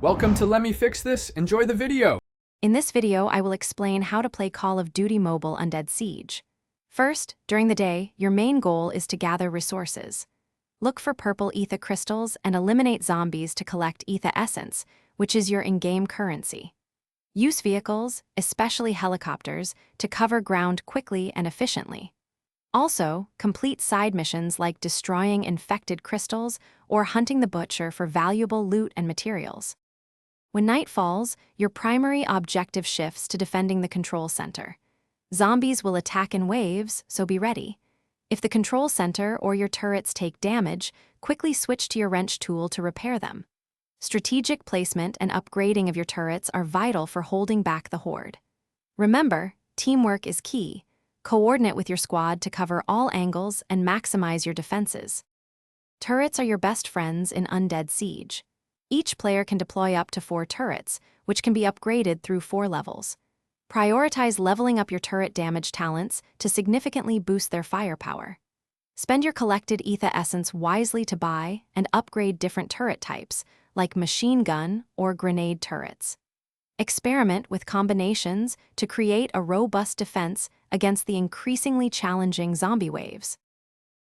Welcome to Let Me Fix This. Enjoy the video. In this video, I will explain how to play Call of Duty Mobile Undead Siege. First, during the day, your main goal is to gather resources. Look for purple ether crystals and eliminate zombies to collect ether essence, which is your in-game currency. Use vehicles, especially helicopters, to cover ground quickly and efficiently. Also, complete side missions like destroying infected crystals or hunting the butcher for valuable loot and materials. When night falls, your primary objective shifts to defending the control center. Zombies will attack in waves, so be ready. If the control center or your turrets take damage, quickly switch to your wrench tool to repair them. Strategic placement and upgrading of your turrets are vital for holding back the horde. Remember, teamwork is key. Coordinate with your squad to cover all angles and maximize your defenses. Turrets are your best friends in Undead Siege. Each player can deploy up to 4 turrets, which can be upgraded through 4 levels. Prioritize leveling up your turret damage talents to significantly boost their firepower. Spend your collected ether essence wisely to buy and upgrade different turret types, like machine gun or grenade turrets. Experiment with combinations to create a robust defense against the increasingly challenging zombie waves.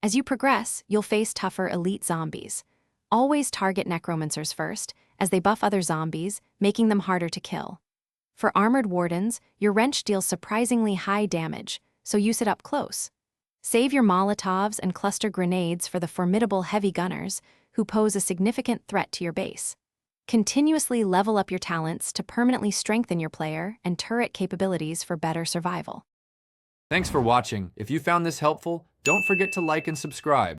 As you progress, you'll face tougher elite zombies. Always target necromancers first, as they buff other zombies, making them harder to kill. For armored wardens, your wrench deals surprisingly high damage, so use it up close. Save your Molotovs and cluster grenades for the formidable heavy gunners, who pose a significant threat to your base. Continuously level up your talents to permanently strengthen your player and turret capabilities for better survival. Thanks for watching. If you found this helpful, don't forget to like and subscribe.